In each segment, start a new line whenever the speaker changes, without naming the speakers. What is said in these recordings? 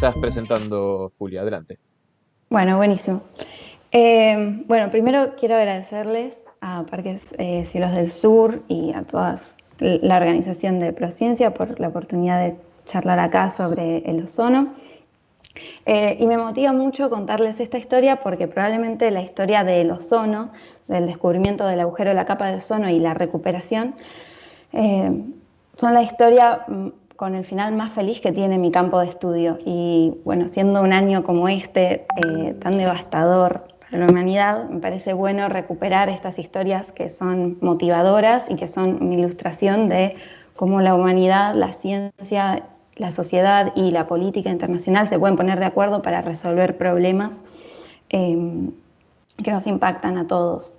estás presentando, Julia. Adelante.
Bueno, buenísimo. Bueno, primero quiero agradecerles a Parques Cielos del Sur y a toda la organización de Prociencia por la oportunidad de charlar acá sobre el ozono. Y me motiva mucho contarles esta historia porque probablemente la historia del ozono, del descubrimiento del agujero de la capa de ozono y la recuperación, son la historia con el final más feliz que tiene mi campo de estudio. Y bueno, siendo un año como este, tan devastador para la humanidad, me parece bueno recuperar estas historias que son motivadoras y que son una ilustración de cómo la humanidad, la ciencia, la sociedad y la política internacional se pueden poner de acuerdo para resolver problemas que nos impactan a todos.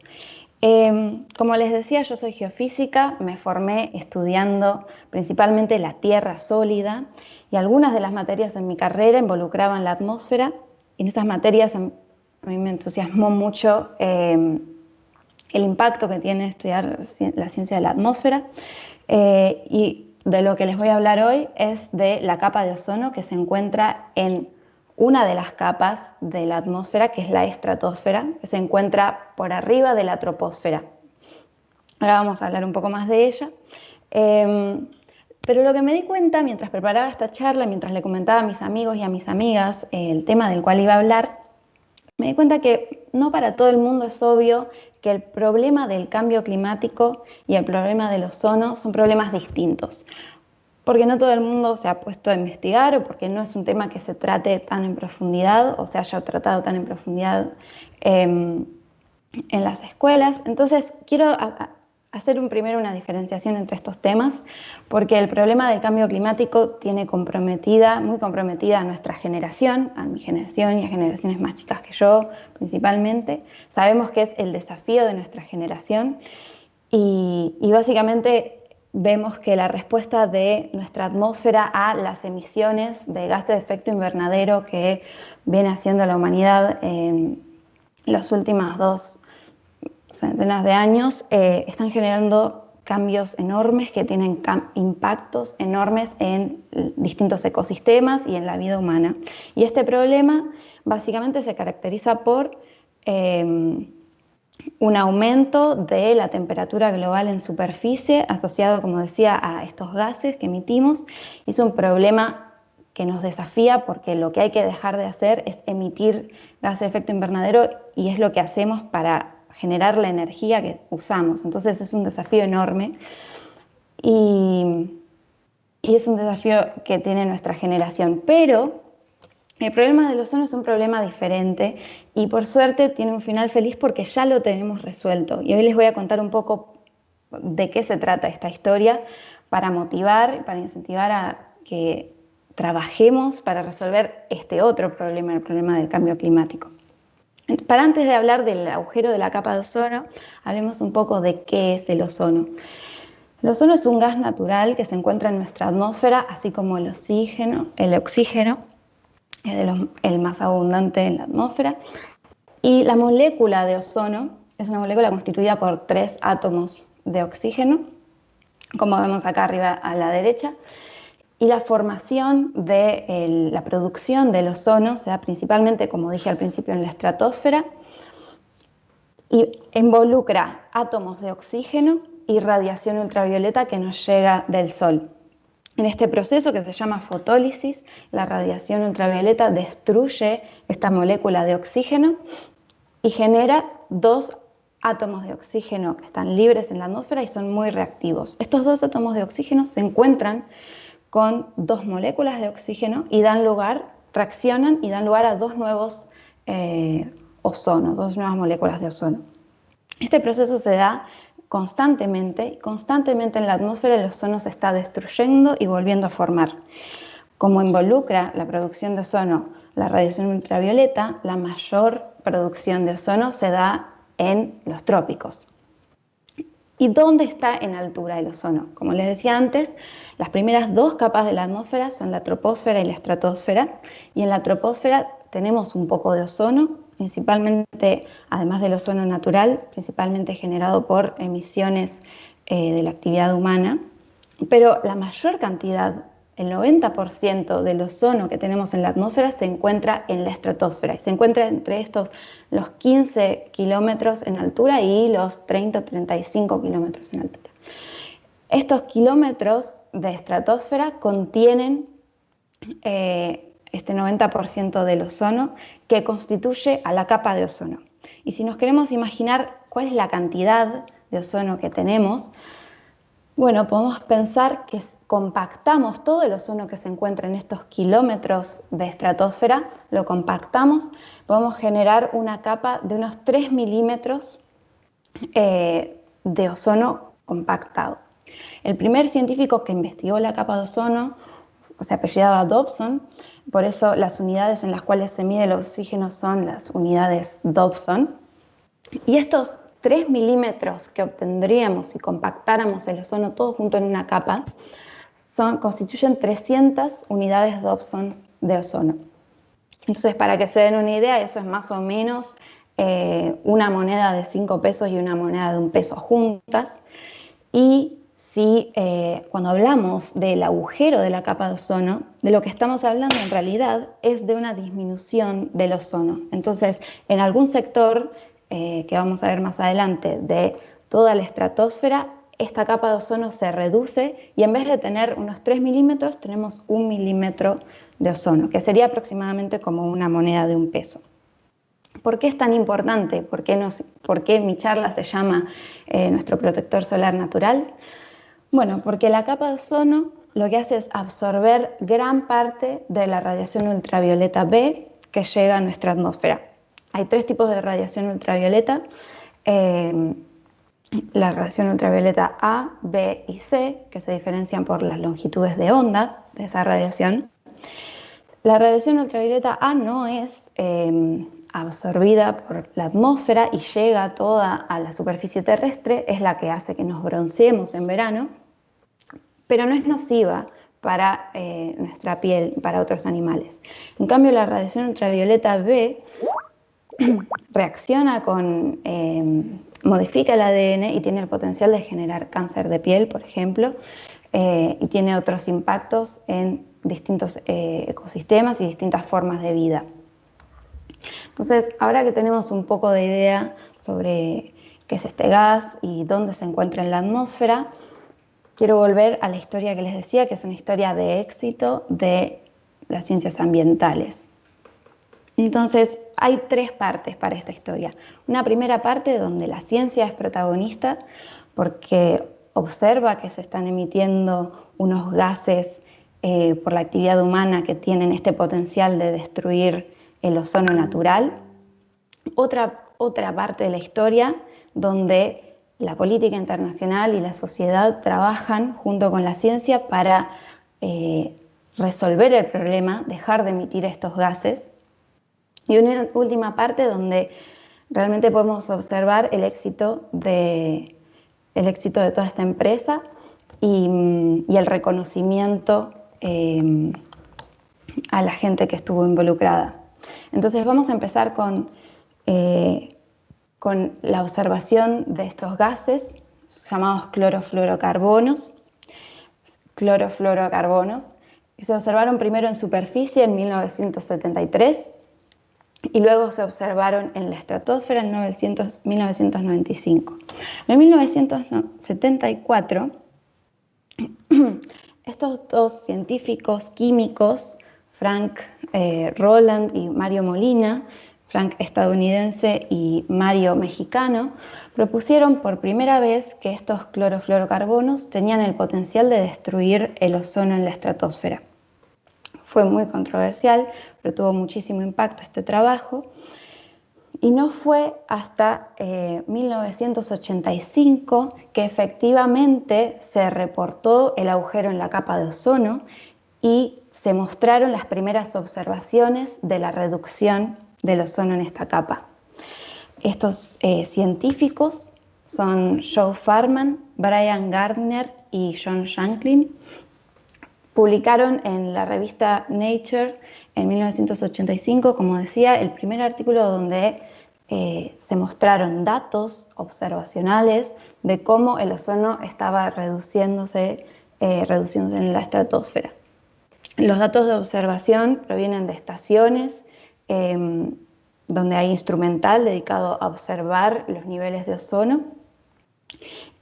Como les decía, yo soy geofísica, me formé estudiando principalmente la Tierra sólida y algunas de las materias en mi carrera involucraban la atmósfera. Y en esas materias a mí me entusiasmó mucho el impacto que tiene estudiar la ciencia de la atmósfera. Y de lo que les voy a hablar hoy es de la capa de ozono que se encuentra en una de las capas de la atmósfera, que es la estratosfera, que se encuentra por arriba de la troposfera. Ahora vamos a hablar un poco más de ella. Pero lo que me di cuenta mientras preparaba esta charla, mientras le comentaba a mis amigos y a mis amigas el tema del cual iba a hablar, me di cuenta que no para todo el mundo es obvio que el problema del cambio climático y el problema del ozono son problemas distintos. Porque no todo el mundo se ha puesto a investigar o porque no es un tema que se trate tan en profundidad o se haya tratado tan en profundidad en las escuelas. Entonces quiero hacer primero una diferenciación entre estos temas porque el problema del cambio climático tiene muy comprometida a nuestra generación, a mi generación y a generaciones más chicas que yo principalmente. Sabemos que es el desafío de nuestra generación y básicamente vemos que la respuesta de nuestra atmósfera a las emisiones de gases de efecto invernadero que viene haciendo la humanidad en las últimas 2 centenas de años están generando cambios enormes que tienen impactos enormes en distintos ecosistemas y en la vida humana. Y este problema básicamente se caracteriza por un aumento de la temperatura global en superficie asociado, como decía, a estos gases que emitimos. Es un problema que nos desafía porque lo que hay que dejar de hacer es emitir gases de efecto invernadero y es lo que hacemos para generar la energía que usamos. Entonces es un desafío enorme y es un desafío que tiene nuestra generación. Pero el problema del ozono es un problema diferente y por suerte tiene un final feliz porque ya lo tenemos resuelto. Y hoy les voy a contar un poco de qué se trata esta historia para motivar, para incentivar a que trabajemos para resolver este otro problema, el problema del cambio climático. Para antes de hablar del agujero de la capa de ozono, hablemos un poco de qué es el ozono. El ozono es un gas natural que se encuentra en nuestra atmósfera, así como el oxígeno es el más abundante en la atmósfera. Y la molécula de ozono es una molécula constituida por 3 átomos de oxígeno, como vemos acá arriba a la derecha. Y la formación de la producción del ozono se da principalmente, como dije al principio, en la estratosfera y involucra átomos de oxígeno y radiación ultravioleta que nos llega del Sol. En este proceso que se llama fotólisis, la radiación ultravioleta destruye esta molécula de oxígeno y genera 2 átomos de oxígeno que están libres en la atmósfera y son muy reactivos. Estos 2 átomos de oxígeno se encuentran con 2 moléculas de oxígeno y reaccionan y dan lugar a 2 nuevos ozonos, 2 nuevas moléculas de ozono. Este proceso se da constantemente en la atmósfera el ozono se está destruyendo y volviendo a formar. Como involucra la producción de ozono la radiación ultravioleta, la mayor producción de ozono se da en los trópicos. ¿Y dónde está en altura el ozono? Como les decía antes, las primeras 2 capas de la atmósfera son la troposfera y la estratosfera, y en la troposfera tenemos un poco de ozono, principalmente, además del ozono natural, principalmente generado por emisiones de la actividad humana, pero la mayor cantidad el 90% del ozono que tenemos en la atmósfera se encuentra en la estratosfera y se encuentra entre los 15 kilómetros en altura y los 30 o 35 kilómetros en altura. Estos kilómetros de estratosfera contienen este 90% del ozono que constituye a la capa de ozono. Y si nos queremos imaginar cuál es la cantidad de ozono que tenemos, bueno, podemos pensar que compactamos todo el ozono que se encuentra en estos kilómetros de estratosfera, lo compactamos, podemos generar una capa de unos 3 milímetros de ozono compactado. El primer científico que investigó la capa de ozono se apellidaba Dobson, por eso las unidades en las cuales se mide el oxígeno son las unidades Dobson. Y estos 3 milímetros que obtendríamos si compactáramos el ozono todo junto en una capa constituyen 300 unidades Dobson de ozono. Entonces, para que se den una idea, eso es más o menos una moneda de 5 pesos y una moneda de 1 peso juntas. Y si cuando hablamos del agujero de la capa de ozono, de lo que estamos hablando en realidad es de una disminución del ozono. Entonces, en algún sector, que vamos a ver más adelante, de toda la estratosfera, esta capa de ozono se reduce y en vez de tener unos 3 milímetros, tenemos 1 milímetro de ozono, que sería aproximadamente como una moneda de 1 peso. ¿Por qué es tan importante? ¿Por qué mi charla se llama nuestro protector solar natural? Bueno, porque la capa de ozono lo que hace es absorber gran parte de la radiación ultravioleta B que llega a nuestra atmósfera. Hay 3 tipos de radiación ultravioleta. La radiación ultravioleta A, B y C, que se diferencian por las longitudes de onda de esa radiación. La radiación ultravioleta A no es absorbida por la atmósfera y llega toda a la superficie terrestre, es la que hace que nos bronceemos en verano, pero no es nociva para nuestra piel y para otros animales. En cambio, la radiación ultravioleta B reacciona modifica el ADN y tiene el potencial de generar cáncer de piel, por ejemplo, y tiene otros impactos en distintos ecosistemas y distintas formas de vida. Entonces, ahora que tenemos un poco de idea sobre qué es este gas y dónde se encuentra en la atmósfera, quiero volver a la historia que les decía, que es una historia de éxito de las ciencias ambientales. Entonces, hay 3 partes para esta historia. Una primera parte donde la ciencia es protagonista porque observa que se están emitiendo unos gases por la actividad humana que tienen este potencial de destruir el ozono natural. Otra parte de la historia donde la política internacional y la sociedad trabajan junto con la ciencia para resolver el problema, dejar de emitir estos gases. Y una última parte donde realmente podemos observar el éxito de toda esta empresa y el reconocimiento a la gente que estuvo involucrada. Entonces vamos a empezar con la observación de estos gases llamados clorofluorocarbonos, que se observaron primero en superficie en 1973 y luego se observaron en la estratosfera en 1995. En 1974, estos 2 científicos químicos, Frank Rowland y Mario Molina, Frank estadounidense y Mario mexicano, propusieron por primera vez que estos clorofluorocarbonos tenían el potencial de destruir el ozono en la estratosfera. Fue muy controversial, pero tuvo muchísimo impacto este trabajo. Y no fue hasta 1985 que efectivamente se reportó el agujero en la capa de ozono y se mostraron las primeras observaciones de la reducción del ozono en esta capa. Estos científicos son Joe Farman, Brian Gardner y John Shanklin. Publicaron en la revista Nature en 1985, como decía, el primer artículo donde se mostraron datos observacionales de cómo el ozono estaba reduciéndose en la estratosfera. Los datos de observación provienen de estaciones donde hay instrumental dedicado a observar los niveles de ozono.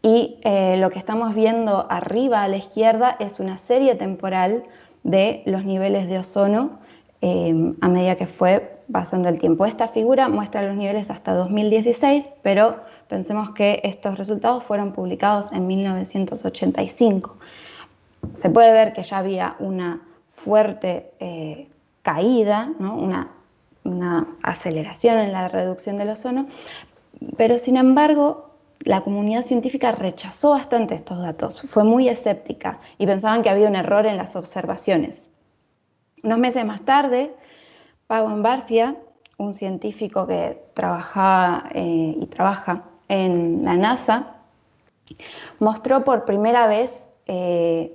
Y lo que estamos viendo arriba a la izquierda es una serie temporal de los niveles de ozono a medida que fue pasando el tiempo. Esta figura muestra los niveles hasta 2016, pero pensemos que estos resultados fueron publicados en 1985. Se puede ver que ya había una fuerte caída, ¿no? una aceleración en la reducción del ozono, pero sin embargo la comunidad científica rechazó bastante estos datos, fue muy escéptica y pensaban que había un error en las observaciones. Unos meses más tarde, Pawan Bartia, un científico que trabajaba y trabaja en la NASA, mostró por primera vez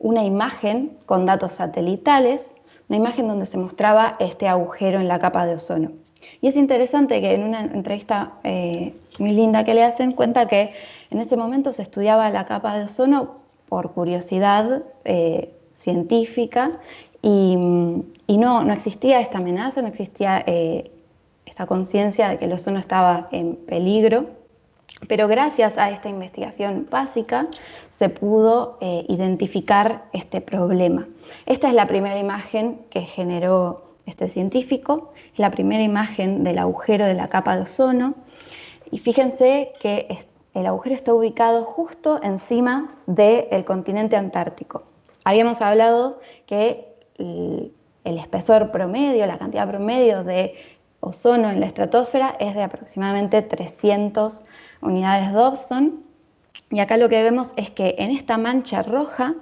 una imagen con datos satelitales, una imagen donde se mostraba este agujero en la capa de ozono. Y es interesante que en una entrevista muy linda que le hacen, cuenta que en ese momento se estudiaba la capa de ozono por curiosidad científica y no existía esta amenaza, no existía esta conciencia de que el ozono estaba en peligro, pero gracias a esta investigación básica se pudo identificar este problema. Esta es la primera imagen que generó este científico, es la primera imagen del agujero de la capa de ozono, y fíjense que el agujero está ubicado justo encima del continente antártico. Habíamos hablado que el espesor promedio, la cantidad promedio de ozono en la estratosfera es de aproximadamente 300 unidades Dobson, y acá lo que vemos es que en esta mancha roja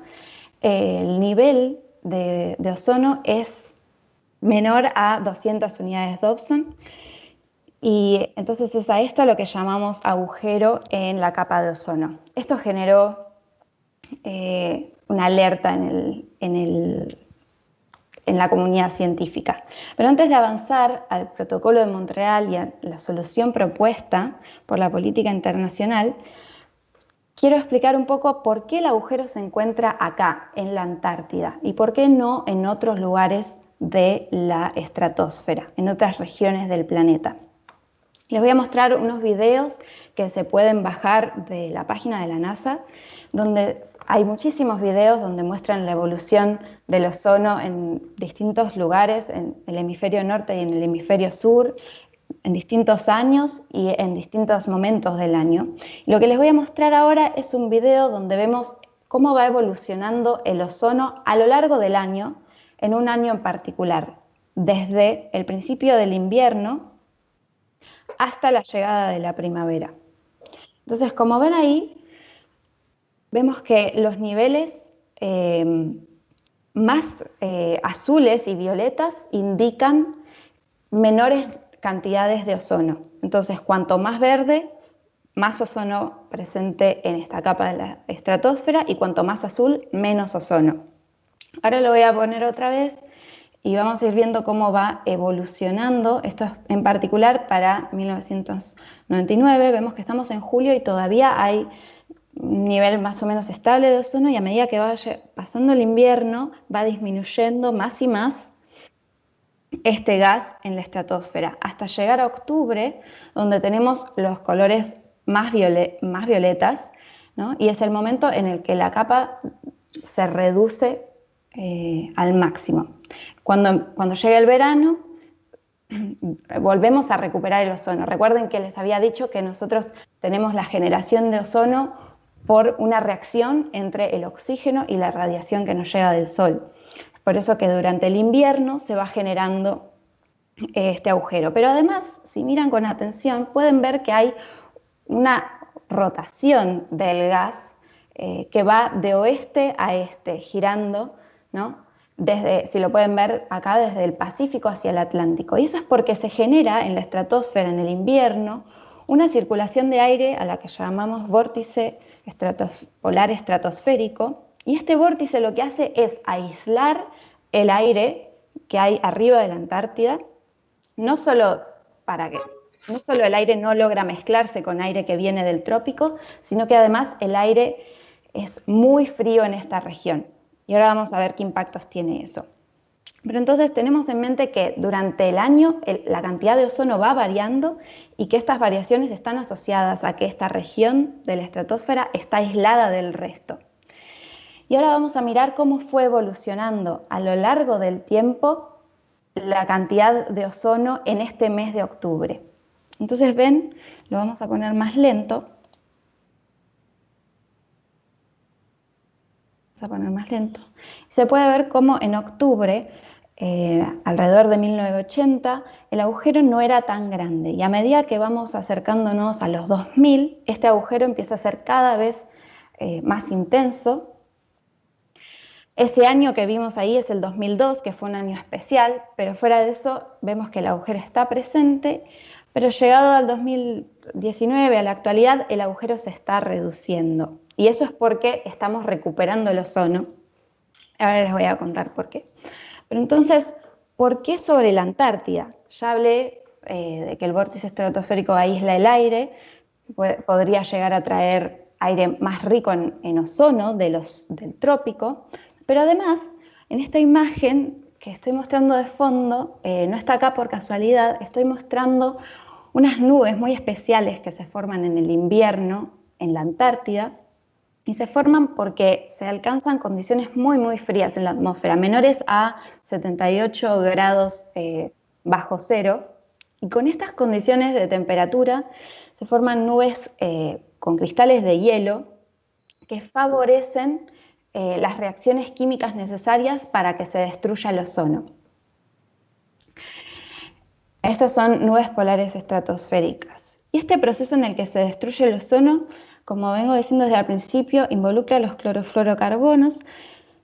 el nivel de ozono es menor a 200 unidades Dobson, y entonces es a esto lo que llamamos agujero en la capa de ozono. Esto generó una alerta en la comunidad científica. Pero antes de avanzar al protocolo de Montreal y a la solución propuesta por la política internacional, quiero explicar un poco por qué el agujero se encuentra acá, en la Antártida, y por qué no en otros lugares de la estratosfera, en otras regiones del planeta. Les voy a mostrar unos videos que se pueden bajar de la página de la NASA, donde hay muchísimos videos donde muestran la evolución del ozono en distintos lugares, en el hemisferio norte y en el hemisferio sur, en distintos años y en distintos momentos del año. Lo que les voy a mostrar ahora es un video donde vemos cómo va evolucionando el ozono a lo largo del año, en un año en particular, desde el principio del invierno hasta la llegada de la primavera. Entonces, como ven ahí, vemos que los niveles más azules y violetas indican menores cantidades de ozono. Entonces, cuanto más verde, más ozono presente en esta capa de la estratosfera, y cuanto más azul, menos ozono. Ahora lo voy a poner otra vez y vamos a ir viendo cómo va evolucionando. Esto es en particular para 1999. Vemos que estamos en julio y todavía hay un nivel más o menos estable de ozono, y a medida que vaya pasando el invierno va disminuyendo más y más este gas en la estratosfera, hasta llegar a octubre, donde tenemos los colores más violetas, ¿no? Y es el momento en el que la capa se reduce al máximo. Cuando llega el verano, volvemos a recuperar el ozono. Recuerden que les había dicho que nosotros tenemos la generación de ozono por una reacción entre el oxígeno y la radiación que nos llega del sol. Por eso que durante el invierno se va generando este agujero. Pero además, si miran con atención, pueden ver que hay una rotación del gas que va de oeste a este, girando, ¿no? Si lo pueden ver acá, desde el Pacífico hacia el Atlántico. Y eso es porque se genera en la estratosfera en el invierno una circulación de aire a la que llamamos vórtice polar estratosférico, y este vórtice lo que hace es aislar el aire que hay arriba de la Antártida, no solo el aire no logra mezclarse con aire que viene del trópico, sino que además el aire es muy frío en esta región. Y ahora vamos a ver qué impactos tiene eso. Pero entonces tenemos en mente que durante el año la cantidad de ozono va variando y que estas variaciones están asociadas a que esta región de la estratosfera está aislada del resto. Y ahora vamos a mirar cómo fue evolucionando a lo largo del tiempo la cantidad de ozono en este mes de octubre. Entonces ven, lo vamos a poner más lento. Vamos a poner más lento. Se puede ver cómo en octubre, alrededor de 1980, el agujero no era tan grande. Y a medida que vamos acercándonos a los 2000, este agujero empieza a ser cada vez más intenso. Ese año que vimos ahí es el 2002, que fue un año especial, pero fuera de eso vemos que el agujero está presente, pero llegado al 2019, a la actualidad, el agujero se está reduciendo. Y eso es porque estamos recuperando el ozono. Ahora les voy a contar por qué. Pero entonces, ¿por qué sobre la Antártida? Ya hablé de que el vórtice estratosférico aísla el aire, podría llegar a traer aire más rico en ozono del trópico, pero además, en esta imagen que estoy mostrando de fondo, no está acá por casualidad, estoy mostrando unas nubes muy especiales que se forman en el invierno en la Antártida, y se forman porque se alcanzan condiciones muy frías en la atmósfera, menores a 78 grados bajo cero, y con estas condiciones de temperatura se forman nubes con cristales de hielo que favorecen las reacciones químicas necesarias para que se destruya el ozono. Estas son nubes polares estratosféricas. Y este proceso en el que se destruye el ozono, como vengo diciendo desde el principio, involucra los clorofluorocarbonos,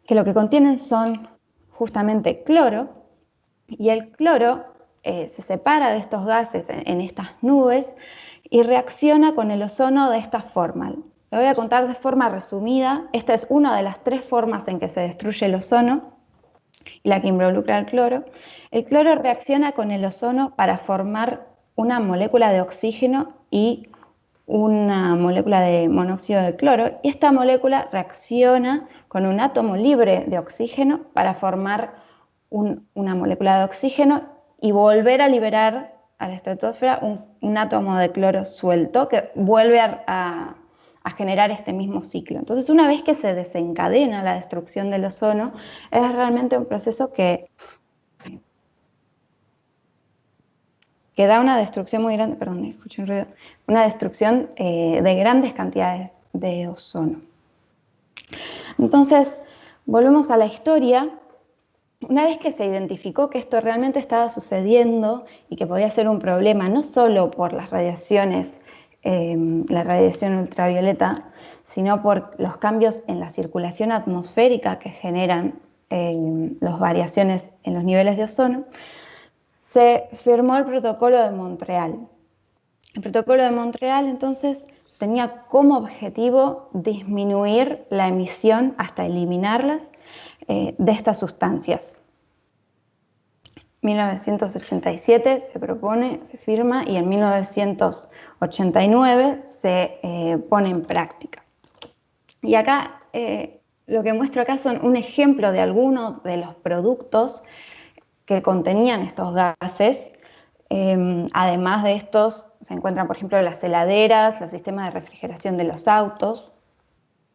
que lo que contienen son justamente cloro, y el cloro se separa de estos gases en estas nubes y reacciona con el ozono de esta forma. Lo voy a contar de forma resumida. Esta es una de las 3 formas en que se destruye el ozono, la que involucra el cloro. El cloro reacciona con el ozono para formar una molécula de oxígeno y una molécula de monóxido de cloro, y esta molécula reacciona con un átomo libre de oxígeno para formar una molécula de oxígeno y volver a liberar a la estratosfera un átomo de cloro suelto que vuelve a generar este mismo ciclo. Entonces, una vez que se desencadena la destrucción del ozono, es realmente un proceso que da una destrucción muy grande, perdón, escuché un ruido, una destrucción de grandes cantidades de ozono. Entonces, volvemos a la historia. Una vez que se identificó que esto realmente estaba sucediendo y que podía ser un problema no solo por las radiaciones, la radiación ultravioleta, sino por los cambios en la circulación atmosférica que generan las variaciones en los niveles de ozono, se firmó el Protocolo de Montreal. El Protocolo de Montreal, entonces, tenía como objetivo disminuir la emisión hasta eliminarlas de estas sustancias. 1987 se propone, se firma, y en 1989 se pone en práctica. Y acá, lo que muestro acá son un ejemplo de algunos de los productos que contenían estos gases. Además de estos, se encuentran, por ejemplo, las heladeras, los sistemas de refrigeración de los autos.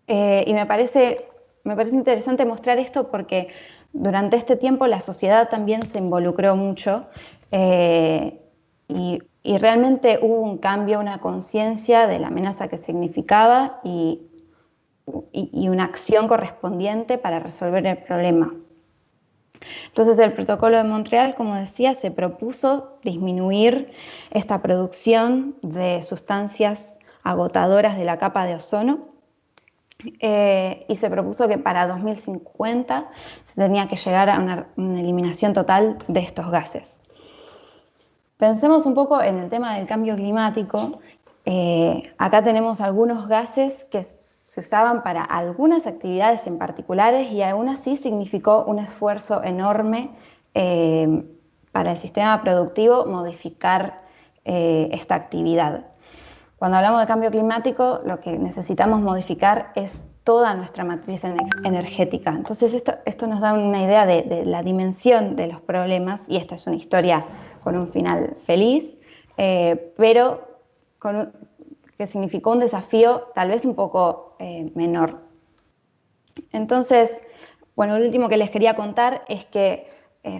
Y me parece interesante mostrar esto porque durante este tiempo la sociedad también se involucró mucho y realmente hubo un cambio, una conciencia de la amenaza que significaba y una acción correspondiente para resolver el problema. Entonces, el Protocolo de Montreal, como decía, se propuso disminuir esta producción de sustancias agotadoras de la capa de ozono y se propuso que para 2050 se tenía que llegar a una eliminación total de estos gases. Pensemos un poco en el tema del cambio climático. Acá tenemos algunos gases que se usaban para algunas actividades en particulares y aún así significó un esfuerzo enorme para el sistema productivo modificar esta actividad. Cuando hablamos de cambio climático, lo que necesitamos modificar es toda nuestra matriz energética. Entonces esto nos da una idea de la dimensión de los problemas, y esta es una historia con un final feliz, pero que significó un desafío tal vez un poco menor. Entonces, bueno, lo último que les quería contar es que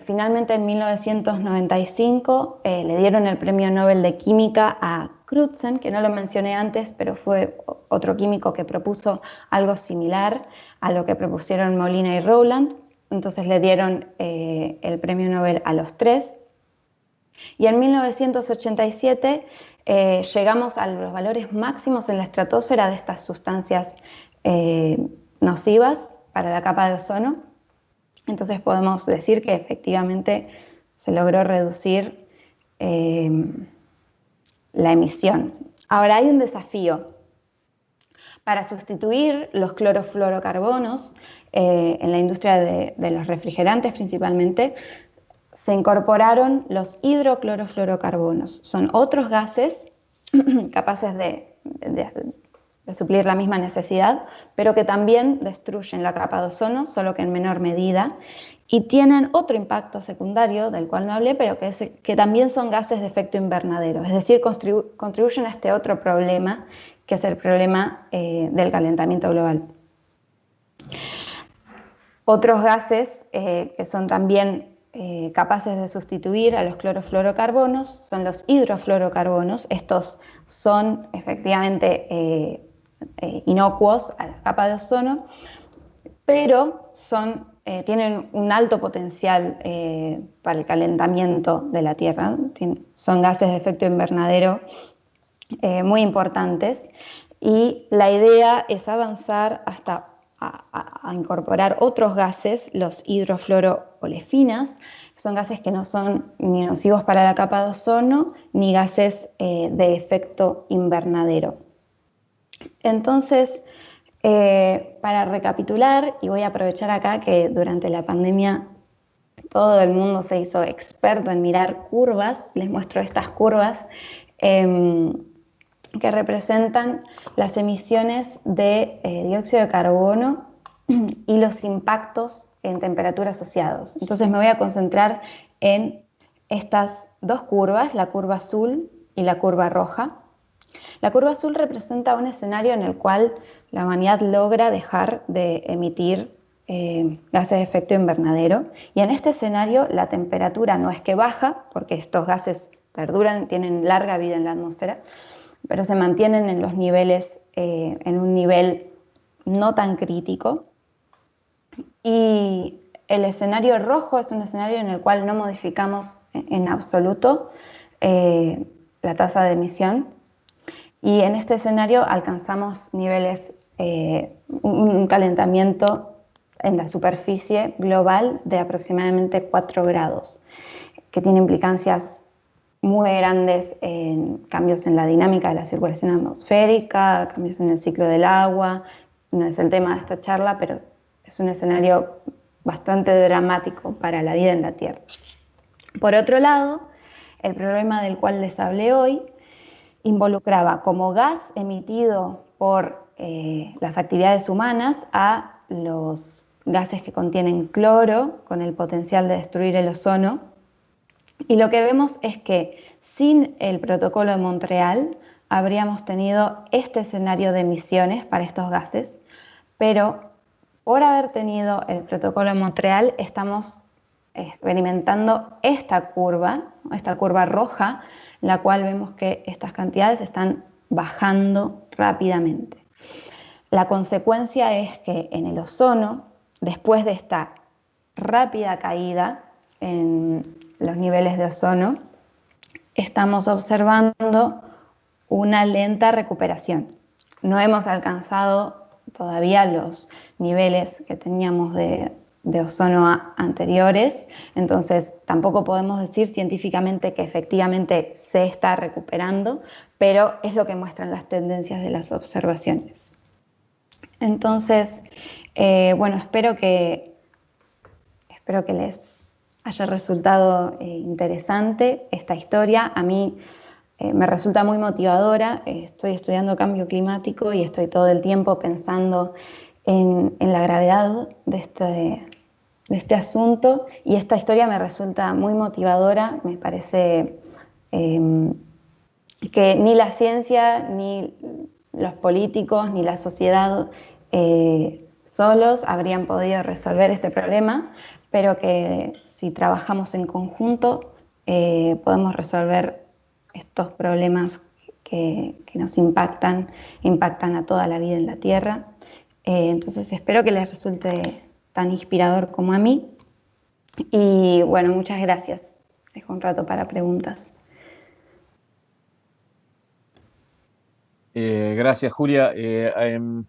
finalmente en 1995 le dieron el Premio Nobel de Química a Crutzen, que no lo mencioné antes, pero fue otro químico que propuso algo similar a lo que propusieron Molina y Rowland. Entonces le dieron el Premio Nobel a los tres. Y en 1987 llegamos a los valores máximos en la estratosfera de estas sustancias nocivas para la capa de ozono. Entonces podemos decir que efectivamente se logró reducir la emisión. Ahora hay un desafío. Para sustituir los clorofluorocarbonos en la industria de los refrigerantes principalmente, se incorporaron los hidroclorofluorocarbonos. Son otros gases capaces de suplir la misma necesidad, pero que también destruyen la capa de ozono, solo que en menor medida, y tienen otro impacto secundario, del cual no hablé, pero que también son gases de efecto invernadero, es decir, contribuyen a este otro problema, que es el problema del calentamiento global. Otros gases que son también capaces de sustituir a los clorofluorocarbonos son los hidrofluorocarbonos. Estos son efectivamente inocuos a la capa de ozono, pero tienen un alto potencial para el calentamiento de la Tierra. Son gases de efecto invernadero muy importantes, y la idea es avanzar hasta a incorporar otros gases, los hidrofluoroolefinadas, que son gases que no son ni nocivos para la capa de ozono, ni gases de efecto invernadero. Entonces, para recapitular, y voy a aprovechar acá que durante la pandemia todo el mundo se hizo experto en mirar curvas, les muestro estas curvas que representan las emisiones de dióxido de carbono y los impactos en temperatura asociados. Entonces me voy a concentrar en estas dos curvas, la curva azul y la curva roja. La curva azul representa un escenario en el cual la humanidad logra dejar de emitir gases de efecto invernadero, y en este escenario la temperatura no es que baja, porque estos gases perduran, tienen larga vida en la atmósfera, pero se mantienen en los niveles, en un nivel no tan crítico. Y el escenario rojo es un escenario en el cual no modificamos en absoluto la tasa de emisión, y en este escenario alcanzamos niveles, un calentamiento en la superficie global de aproximadamente 4 grados, que tiene implicancias muy grandes en cambios en la dinámica de la circulación atmosférica, cambios en el ciclo del agua. No es el tema de esta charla, pero es un escenario bastante dramático para la vida en la Tierra. Por otro lado, el problema del cual les hablé hoy involucraba como gas emitido por las actividades humanas a los gases que contienen cloro, con el potencial de destruir el ozono. Y lo que vemos es que sin el protocolo de Montreal habríamos tenido este escenario de emisiones para estos gases, pero por haber tenido el protocolo de Montreal estamos experimentando esta curva roja, en la cual vemos que estas cantidades están bajando rápidamente. La consecuencia es que en el ozono, después de esta rápida caída en los niveles de ozono, estamos observando una lenta recuperación. No hemos alcanzado todavía los niveles que teníamos de ozono anteriores, entonces tampoco podemos decir científicamente que efectivamente se está recuperando, pero es lo que muestran las tendencias de las observaciones. Entonces, bueno, espero que les haya resultado interesante esta historia. A mí me resulta muy motivadora. Estoy estudiando cambio climático y estoy todo el tiempo pensando en la gravedad de este asunto, y esta historia me resulta muy motivadora. Me parece que ni la ciencia, ni los políticos, ni la sociedad solos habrían podido resolver este problema, pero que si trabajamos en conjunto podemos resolver estos problemas que nos impactan a toda la vida en la Tierra. Entonces espero que les resulte tan inspirador como a mí. Y bueno, muchas gracias. Dejo un rato para preguntas.
Gracias, Julia.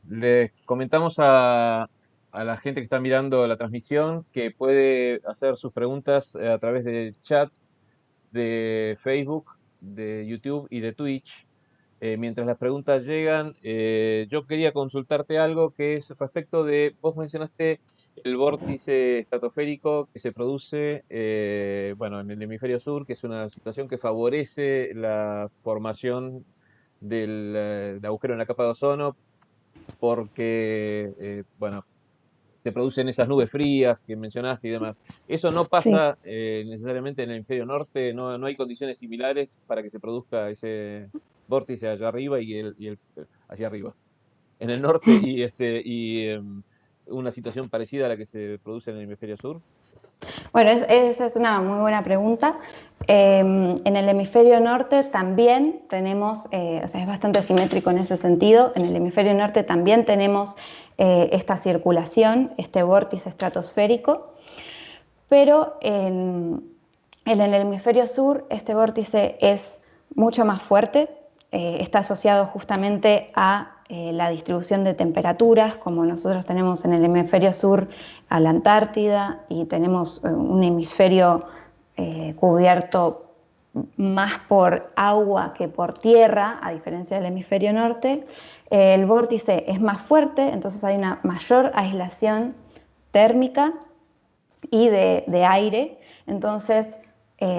Les comentamos a la gente que está mirando la transmisión que puede hacer sus preguntas a través del chat de Facebook, de YouTube y de Twitch. Mientras las preguntas llegan, yo quería consultarte algo que es respecto de, vos mencionaste el vórtice estratosférico que se produce, bueno, en el hemisferio sur, que es una situación que favorece la formación del agujero en la capa de ozono, porque, bueno, se producen esas nubes frías que mencionaste y demás. ¿Eso no
Sí.
pasa necesariamente en el hemisferio norte? ¿No hay condiciones similares para que se produzca ese vórtice allá arriba y el hacia arriba? En el norte una situación parecida a la que se produce en el hemisferio sur.
Bueno, esa es una muy buena pregunta. En el hemisferio norte también tenemos, o sea, es bastante simétrico en ese sentido. En el hemisferio norte también tenemos esta circulación, este vórtice estratosférico, pero en el hemisferio sur este vórtice es mucho más fuerte. Está asociado justamente a la distribución de temperaturas, como nosotros tenemos en el hemisferio sur a la Antártida, y tenemos un hemisferio cubierto más por agua que por tierra, a diferencia del hemisferio norte. El vórtice es más fuerte, entonces hay una mayor aislación térmica y de aire. Entonces,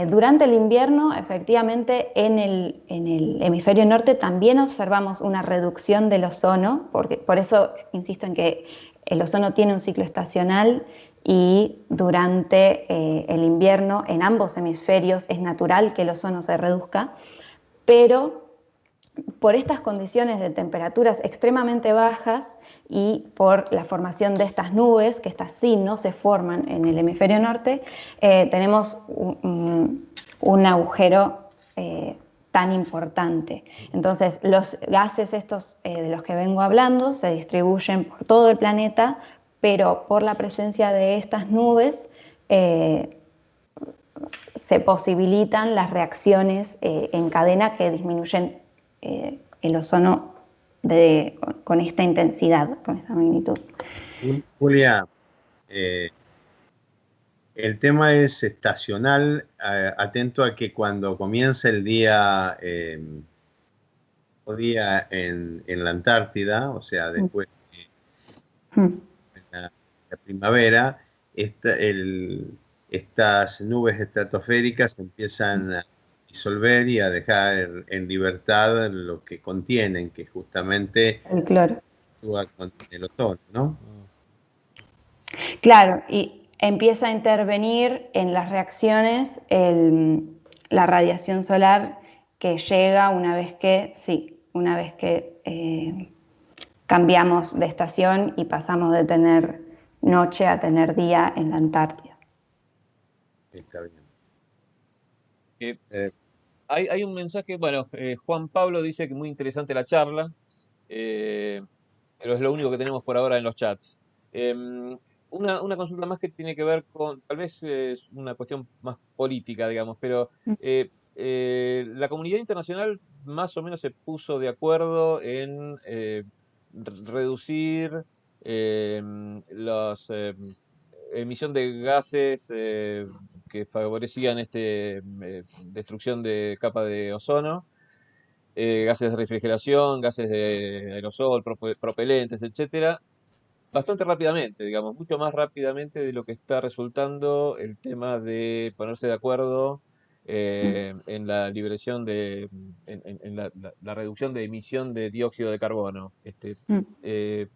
durante el invierno, efectivamente, en el hemisferio norte también observamos una reducción del ozono, porque, por eso insisto en que el ozono tiene un ciclo estacional, y durante el invierno en ambos hemisferios es natural que el ozono se reduzca, pero por estas condiciones de temperaturas extremadamente bajas y por la formación de estas nubes, que estas sí no se forman en el hemisferio norte, tenemos un agujero tan importante. Entonces, los gases estos de los que vengo hablando se distribuyen por todo el planeta, pero por la presencia de estas nubes se posibilitan las reacciones en cadena que disminuyen el ozono con esta intensidad, con esta magnitud.
Julia, el tema es estacional, atento a que cuando comienza el día, en la Antártida, o sea, después de la primavera, estas nubes estratosféricas empiezan a disolver y a dejar en libertad lo que contienen, que justamente
el cloro.
actúa con el ozono, ¿no?
Claro, y empieza a intervenir en las reacciones la radiación solar que llega una vez que cambiamos de estación y pasamos de tener noche a tener día en la Antártida.
Está bien.
Hay un mensaje, bueno, Juan Pablo dice que muy interesante la charla, pero es lo único que tenemos por ahora en los chats. Una consulta más que tiene que ver con, tal vez es una cuestión más política, digamos, pero la comunidad internacional más o menos se puso de acuerdo en reducir los emisión de gases que favorecían destrucción de capa de ozono, gases de refrigeración, gases de aerosol, propelentes, etcétera, bastante rápidamente, digamos, mucho más rápidamente de lo que está resultando el tema de ponerse de acuerdo en la liberación en la reducción de emisión de dióxido de carbono. Eh,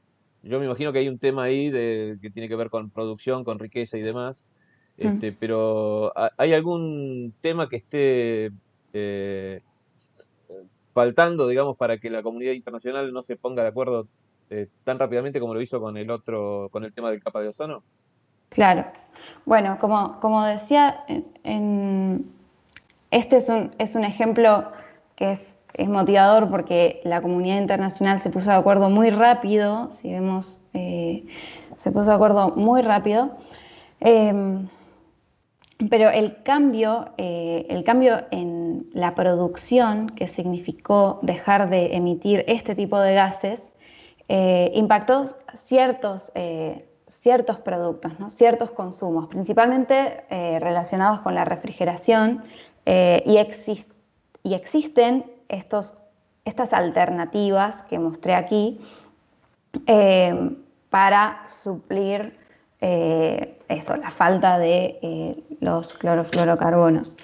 Yo me imagino que hay un tema ahí que tiene que ver con producción, con riqueza y demás, pero ¿hay algún tema que esté eh, faltando, digamos, para que la comunidad internacional no se ponga de acuerdo tan rápidamente como lo hizo con el otro, con el tema del capa de ozono?
Claro. Bueno, como decía, este es un ejemplo que es motivador porque la comunidad internacional se puso de acuerdo muy rápido, si vemos, se puso de acuerdo muy rápido. Eh, pero el cambio en la producción, que significó dejar de emitir este tipo de gases, impactó ciertos productos, ¿no? Ciertos consumos, principalmente relacionados con la refrigeración, y existen estas alternativas que mostré aquí para suplir la falta de los clorofluorocarbonos.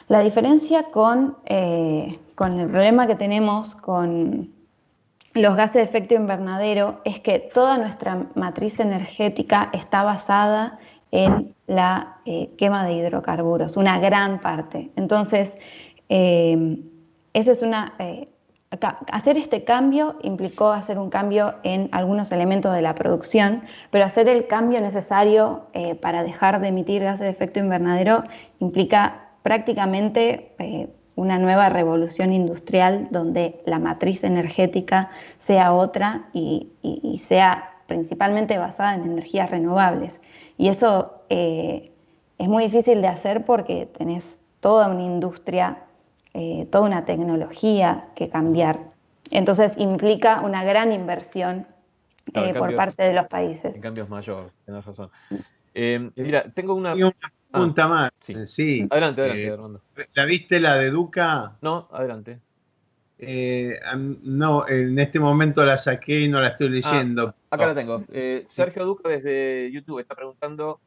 La diferencia con el problema que tenemos con los gases de efecto invernadero es que toda nuestra matriz energética está basada en la quema de hidrocarburos, una gran parte. Entonces, esa es hacer este cambio implicó hacer un cambio en algunos elementos de la producción, pero hacer el cambio necesario para dejar de emitir gases de efecto invernadero implica prácticamente una nueva revolución industrial donde la matriz energética sea otra y sea principalmente basada en energías renovables. Y eso es muy difícil de hacer porque tenés toda una industria, toda una tecnología que cambiar. Entonces implica una gran inversión
Claro,
por parte de los países.
en cambio es mayor, tenés razón.
Eh,
Mira, tengo una...
y una
Ah,
pregunta más,
sí.
sí.
Adelante, Armando.
¿La viste la de Duca?
No, adelante.
No, en este momento la saqué y no la estoy
Ah,
leyendo.
acá la tengo.
Sí.
Sergio Duca desde YouTube está preguntando: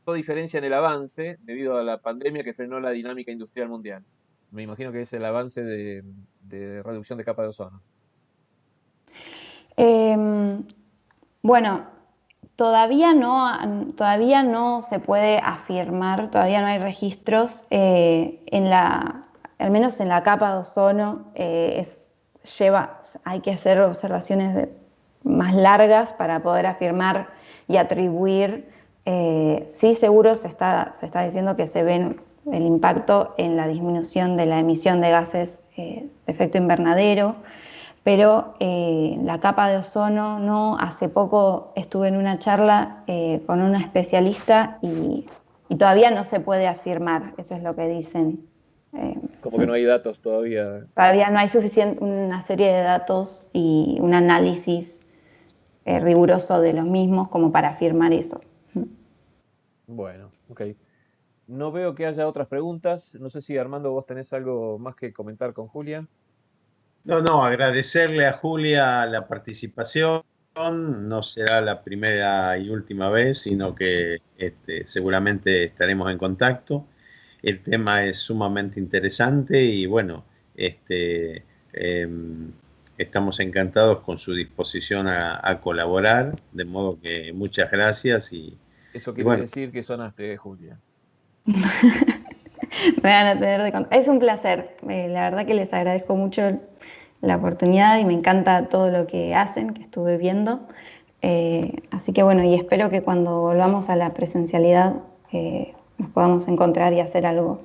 ¿qué diferencia en el avance debido a la pandemia que frenó la dinámica industrial mundial? Me imagino que es el avance de reducción de capa de ozono.
Bueno, todavía no se puede afirmar, todavía no hay registros al menos en la capa de ozono, hay que hacer observaciones más largas para poder afirmar y atribuir. Sí, seguro se está diciendo que se ve el impacto en la disminución de la emisión de gases de efecto invernadero, pero la capa de ozono no. Hace poco estuve en una charla con una especialista y todavía no se puede afirmar, eso es lo que dicen.
Como que no hay datos todavía.
Todavía no hay una serie de datos y un análisis riguroso de los mismos como para afirmar eso.
Bueno, ok. No veo que haya otras preguntas. No sé si Armando, vos tenés algo más que comentar con Julia.
No, agradecerle a Julia la participación. No será la primera y última vez, sino que seguramente estaremos en contacto. El tema es sumamente interesante y bueno, estamos encantados con su disposición a colaborar, de modo que muchas gracias
Eso
y
quiere
bueno,
decir que sonaste, Julia.
Me van a tener de contar. Es un placer, la verdad que les agradezco mucho la oportunidad y me encanta todo lo que hacen, que estuve viendo. Así que bueno, y espero que cuando volvamos a la presencialidad nos podamos encontrar y hacer algún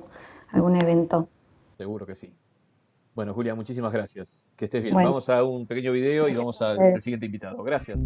evento.
Seguro que sí. Bueno, Julia, muchísimas gracias. Que estés bien.
Bueno,
Vamos a un pequeño video y vamos al siguiente invitado. Gracias.